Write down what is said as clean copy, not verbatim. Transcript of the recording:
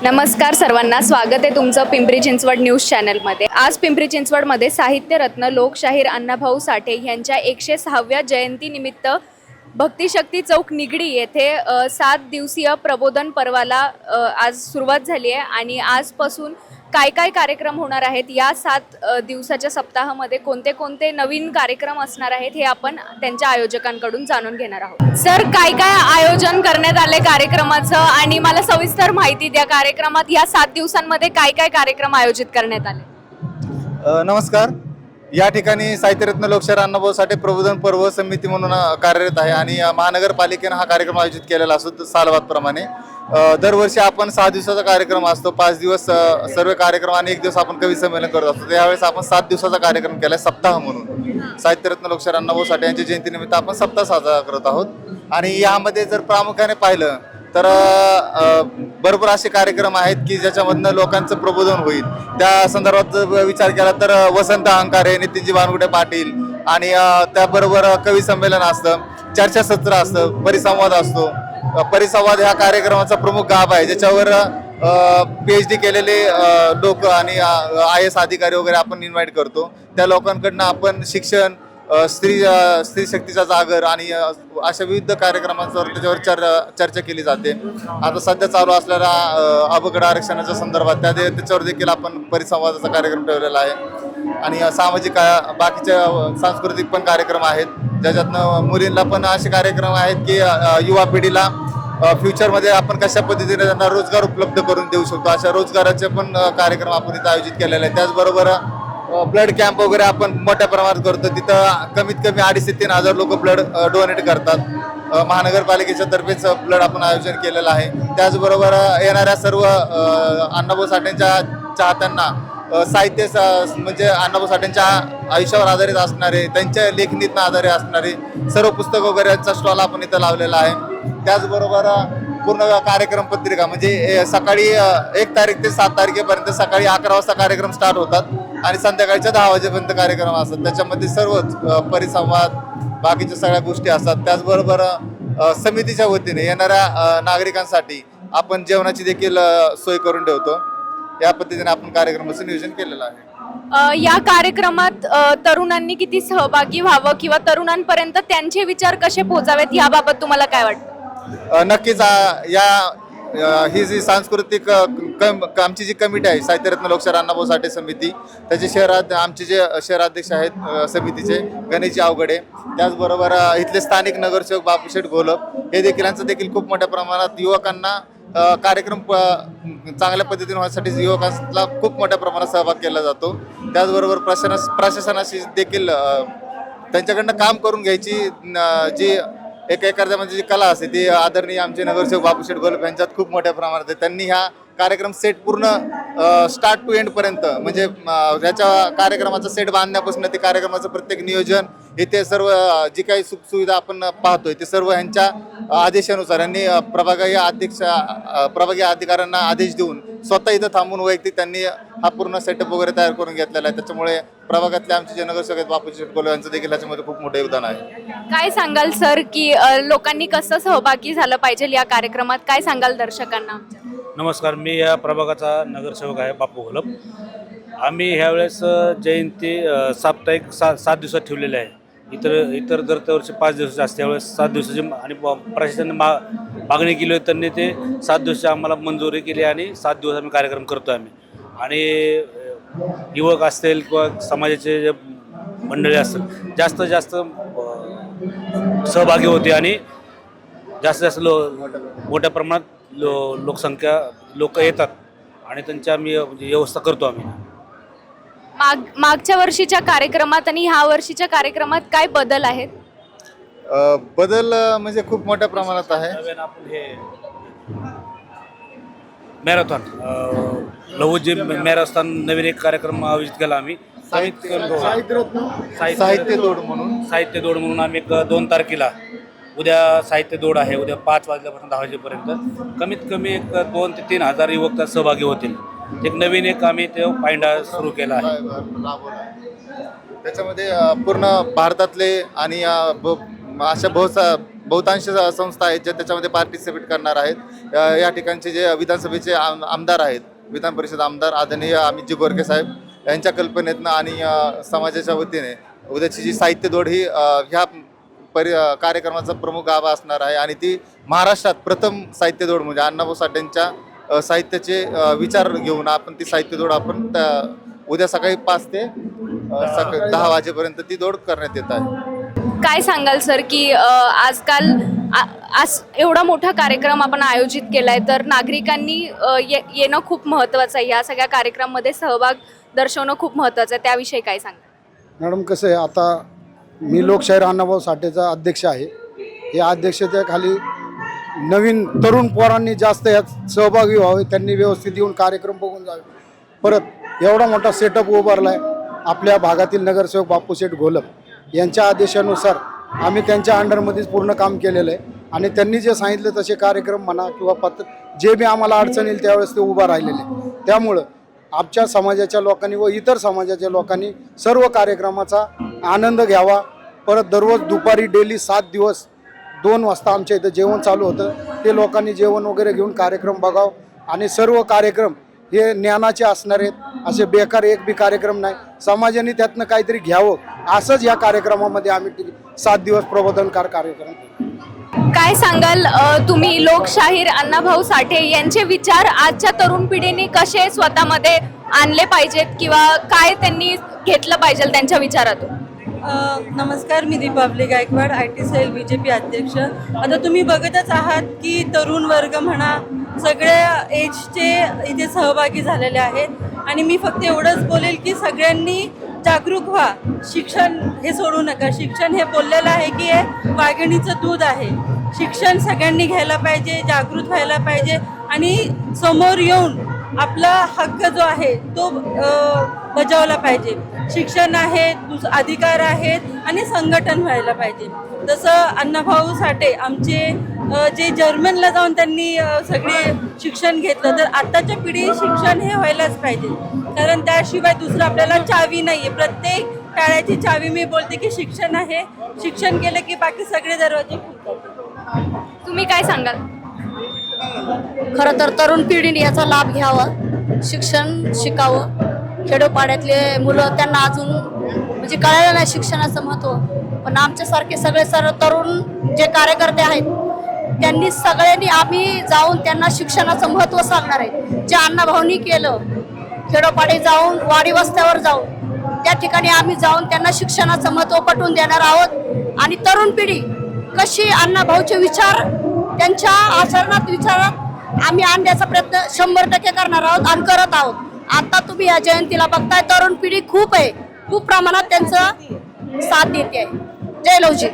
नमस्कार सर्वांना, स्वागत आहे तुमचं पिंपरी चिंचवड न्यूज चॅनलमध्ये। आज पिंपरी चिंचवडमध्ये साहित्यरत्न लोकशाहीर अण्णाभाऊ साठे यांच्या 106व्या जयंतीनिमित्त भक्तिशक्ती चौक निगडी येथे 7 दिवसीय प्रबोधन पर्वाला आज सुरुवात झाली आहे आणि आजपासून काय कार्यक्रम होणार आहेत, या 7 दिवसाच्या सप्ताहामध्ये कोणते कोणते नवीन कार्यक्रम असणार आहेत हे आपण त्यांच्या आयोजकांकडून जाणून घेणार आहोत। सर, काय आयोजन करण्यात आले कार्यक्रमाचं आणि मला सविस्तर माहिती द्या। कार्यक्रमात या 7 दिवसांमध्ये काय कार्यक्रम आयोजित करण्यात आले? नमस्कार। या ठिकाणी साहित्यरत्न लोकशाहीर अण्णाभाऊ साठे प्रबोधन पर्व समिती म्हणून कार्यरत आहे आणि महानगरपालिकेने हा कार्यक्रम आयोजित केलेला असतो सालवादप्रमाणे। दरवर्षी आपण 6 दिवसाचा कार्यक्रम असतो, 5 दिवस सर्व कार्यक्रम आणि 1 दिवस आपण कवी संमेलन करत असतो। त्यावेळेस आपण 7 दिवसाचा कार्यक्रम केला आहे, सप्ताह म्हणून। साहित्यरत्न लोकशाहीर अण्णाभाऊ साठे यांच्या जयंतीनिमित्त आपण सप्ताह साजरा करत आहोत आणि यामध्ये जर प्रामुख्याने पाहिलं तर भरपूर असे कार्यक्रम आहेत की ज्याच्यामधनं लोकांचं प्रबोधन होईल। त्या संदर्भात विचार केला तर वसंत अहंकारे, नितीनजी भानगुडे पाटील आणि त्याबरोबर कवी संमेलन असतं, चर्चासत्र असतं, परिसंवाद असतो। परिसंवाद ह्या कार्यक्रमाचा प्रमुख गाभा आहे, ज्याच्यावर PhD केलेले लोक आणि IAS अधिकारी वगैरे आपण इन्व्हाइट करतो। त्या लोकांकडनं आपण शिक्षण, स्त्री शक्तीचा जागर आणि अशा विविध कार्यक्रमांवर त्याच्यावर चर्चा केली जाते। आता सध्या चालू असलेल्या अपघड आरक्षणाच्या संदर्भात त्याच्यावर देखील आपण परिसंवादाचा कार्यक्रम ठेवलेला आहे आणि सामाजिक बाकीच्या सांस्कृतिक पण कार्यक्रम आहेत, ज्याच्यातनं मुलींना पण असे कार्यक्रम आहेत की युवा पिढीला फ्युचरमध्ये आपण कशा पद्धतीने त्यांना रोजगार उपलब्ध करून देऊ शकतो, अशा रोजगाराचे पण कार्यक्रम आपण इथं आयोजित केलेले आहेत। त्याचबरोबर ब्लड कॅम्प वगैरे आपण मोठ्या प्रमाणात करतो, तिथं कमीत कमी 2,500 ते 3,000 लोक ब्लड डोनेट करतात। महानगरपालिकेच्या तर्फेच ब्लड आपण आयोजन केलेलं आहे। त्याचबरोबर येणाऱ्या सर्व अण्णाभाऊ साठेंच्या चाहत्यांना साहित्य म्हणजे अण्णाभाऊ साठेंच्या आयुष्यावर आधारित असणारे, त्यांच्या लेखणीतनं आधारित असणारे सर्व पुस्तक वगैरेचा स्टॉल आपण इथं लावलेला आहे। त्याचबरोबर पूर्ण कार्यक्रम पत्रिका म्हणजे सकाळी 1 तारीख ते 7 तारखेपर्यंत सकाळी 11 वाजता कार्यक्रम स्टार्ट होतात आणि संध्याकाळच्या 10 वाजेपर्यंत कार्यक्रम असतात। त्याच्यामध्ये सर्वच परिसंवाद बाकीच्या सगळ्या गोष्टी असतात। त्याचबरोबर समितीच्या वतीने येणाऱ्या नागरिकांसाठी आपण जेवणाची देखील सोय करून ठेवतो। या पद्धतीने आपण कार्यक्रमाचं नियोजन केलेलं आहे। या कार्यक्रमात तरुणांनी किती सहभागी व्हावं किंवा तरुणांपर्यंत त्यांचे विचार कसे पोहोचावेत याबाबत तुम्हाला काय वाटतं? नक्कीच ही जी सांस्कृतिक आमची जी कमिटी आहे साहित्यरत्न लोकशाहीर अण्णाभाऊ साठे समिती, त्याचे आमचे जे शहराध्यक्ष आहेत समितीचे गणेशजी अवघडे, त्याचबरोबर इथले स्थानिक नगरसेवक बापूशेठ घोलप, हे देखील यांचं देखील खूप मोठ्या प्रमाणात युवकांना कार्यक्रम चांगल्या पद्धतीने होण्यासाठी युवकांना खूप मोठ्या प्रमाणात सहभाग केला जातो। त्याचबरोबर प्रशासनाशी देखील त्यांच्याकडनं काम करून घ्यायची जी एखाद्यामध्ये जी कला असते ती आदरणीय आमचे नगरसेवक बापूशेठ घोलप यांच्यात खूप मोठ्या प्रमाणात आहे। त्यांनी ह्या कार्यक्रम सेट पूर्ण स्टार्ट टू एंड पर्यंत म्हणजे ह्याच्या कार्यक्रमाचा सेट बांधण्यापासून ते कार्यक्रमाचं प्रत्येक नियोजन, इथे सर्व जी काही सुखसुविधा आपण पाहतोय ते सर्व ह्यांच्या आदेशानुसार यांनी प्रभागीय अधिकाऱ्यांना आदेश देऊन स्वतः इथं थांबून वैयक्तिक त्यांनी हा पूर्ण सेटअप वगैरे तयार करून घेतलेला आहे। त्याच्यामुळे प्रभागातले आमचे जे नगरसेवक बापूशेठ घोलप यांचं देखील याच्यामध्ये खूप मोठं योगदान आहे। काय सांगाल सर की लोकांनी कसं सहभागी झालं पाहिजे या कार्यक्रमात, काय सांगाल दर्शकांना? नमस्कार, मी या प्रभागाचा नगरसेवक आहे बापू घोलप। आम्ही ह्यावेळेस जयंती साप्ताहिक 7 दिवसात ठेवलेले आहे। इतर दर वर्षी 5 दिवसाचे असते, त्यावेळेस 7 दिवसाची आणि प्रशासनाने मागणी केली होती, त्यांनी ते 7 दिवसाची आम्हाला मंजुरी केली आणि 7 दिवस आम्ही कार्यक्रम करतो आम्ही। आणि युवक असतील किंवा समाजाचे जे मंडळी असतील जास्त जास्त सहभागी होते आणि जास्त मोठ्या प्रमाणात लोकसंख्या लोक येतात आणि त्यांची आम्ही व्यवस्था करतो आम्ही। मागच्या वर्षीच्या कार्यक्रमात आणि ह्या वर्षीच्या कार्यक्रमात काय बदल आहेत? बदल म्हणजे खूप मोठ्या प्रमाणात आहे। आपण हे मॅरेथॉन लहुजी मॅरेथॉन नवीन एक कार्यक्रम आयोजित केला आम्ही, साहित्य दौड म्हणून आम्ही 2 तारखेला उद्या साहित्य दौड आहे। उद्या 5 वाजल्यापासून 10 वाजेपर्यंत कमीत कमी 2 ते 3 हजार युवक त्यात सहभागी होतील। एक नवीन आम्ही ते पायंडा सुरू केला आहे। त्याच्यामध्ये पूर्ण भारतातले आणि अशा बहुतांश संस्था आहेत ज्या त्याच्यामध्ये पार्टिसिपेट करणार आहेत. या ठिकाणचे जे विधानसभेचे आमदार आहेत, विधान परिषद आमदार आदरणीय अमितजी गोरखे साहेब यांच्या कल्पनेतनं आणि समाजाच्या वतीने उद्याची जी साहित्य दौड ही ह्या कार्यक्रमाचा प्रमुख गाभा असणार आहे आणि ती महाराष्ट्रात प्रथम साहित्य दौड म्हणजे अण्णाभाऊ साठेंच्या साहित्याचे विचार घेऊन आपण ती साहित्य दौड आपण उद्या सकाळी 5 ते 10 वाजेपर्यंत ती दौड करण्यात येत आहे. काय सांगाल सर की आजकाल आज एवढा मोठा कार्यक्रम आपण आयोजित केलाय तर नागरिकांनी येणं खूप महत्त्वाचं आहे. या सगळ्या कार्यक्रमामध्ये सहभाग दर्शवणं खूप महत्त्वाचं आहे. त्याविषयी काय सांगा मॅडम? कसं आहे, आता मी लोकशाहीर अण्णाभाऊ साठेचा अध्यक्ष आहे. या अध्यक्षतेखाली नवीन तरुण पोरांनी जास्त यात सहभागी व्हावे, त्यांनी व्यवस्थित येऊन कार्यक्रम बघून जावे. परत एवढा मोठा सेटअप उभारला आहे. आपल्या भागातील नगरसेवक बापूशेठ घोलप यांच्या आदेशानुसार आम्ही त्यांच्या अंडरमध्येच पूर्ण काम केलेलं आहे आणि त्यांनी जे सांगितलं तसे कार्यक्रम म्हणा किंवा पत्र जे बी आम्हाला अडचण येईल त्यावेळेस ते उभा राहिलेले. त्यामुळं आमच्या समाजाच्या लोकांनी व इतर समाजाच्या लोकांनी सर्व कार्यक्रमाचा आनंद घ्यावा. परत दररोज दुपारी डेली 7 दिवस 2 वाजता आमच्या इथं जेवण चालू होतं. ते लोकांनी जेवण वगैरे घेऊन कार्यक्रम बघावं आणि सर्व कार्यक्रम हे ज्ञानाचे असणार आहेत. असे बेकार एक बी कार्यक्रम नाही. समाजाने त्यातनं काहीतरी घ्यावं असंच या कार्यक्रमामध्ये आम्ही 7 दिवस प्रबोधनकार कार्यक्रम. काय सांगाल तुम्ही लोकशाहीर अण्णाभाऊ साठे यांचे विचार आजच्या तरुण पिढीने कसे स्वतःमध्ये आणले पाहिजेत किंवा काय त्यांनी घेतलं पाहिजे त्यांच्या विचारातून? नमस्कार, मी Deepawali Gaikwad, IT cell BJP अध्यक्ष. आता तुम्ही बघतच आहात की तरुण वर्ग म्हणा सगळ्या एजचे इथे सहभागी झालेले आहेत आणि मी फक्त एवढंच बोलेल की सगळ्यांनी जागरूक व्हा. शिक्षण हे सोडू नका. शिक्षण हे बोललेलं आहे की हे वाघिणीचं दूध आहे. शिक्षण सगळ्यांनी घ्यायला पाहिजे, जागृत व्हायला पाहिजे आणि समोर येऊन आपला हक्क जो आहे तो बजावला पाहिजे. शिक्षण आहे, अधिकार आहेत आणि संघटन व्हायला पाहिजे. तसं अण्णाभाऊ साठे आमचे जे जर्मनला जाऊन त्यांनी सगळे शिक्षण घेतलं, तर आत्ताच्या पिढी शिक्षण हे व्हायलाच पाहिजे कारण त्याशिवाय दुसरं आपल्याला चावी नाही आहे. प्रत्येक टाळ्याची चावी मी बोलते की शिक्षण आहे. शिक्षण केलं की बाकी सगळे दरवाजे खुलतात. तुम्ही काय सांगाल? खरं तर तरुण पिढीने याचा लाभ घ्यावा, शिक्षण शिकावं. खेडोपाड्यातले मुलं त्यांना अजून म्हणजे कळायला नाही शिक्षणाचं महत्त्व. पण आमच्यासारखे सगळे तरुण जे कार्यकर्ते आहेत त्यांनी सगळ्यांनी आम्ही जाऊन त्यांना शिक्षणाचं महत्त्व सांगणार आहे. जे अण्णाभाऊंनी केलं खेडोपाडी जाऊन वाडी वस्त्यावर जाऊन त्या ठिकाणी आम्ही जाऊन त्यांना शिक्षणाचं महत्त्व पटवून देणार आहोत आणि तरुण पिढी कशी अण्णाभाऊचे विचार त्यांच्या आचरणात विचारात आम्ही आणण्याचा प्रयत्न 100% करणार आहोत आणि करत आहोत. आता तुम्ही या जयंतीला बघताय तरुण पिढी खूप आहे, खूप प्रमाणात त्यांचं साथ देते आहे. जय लवजी.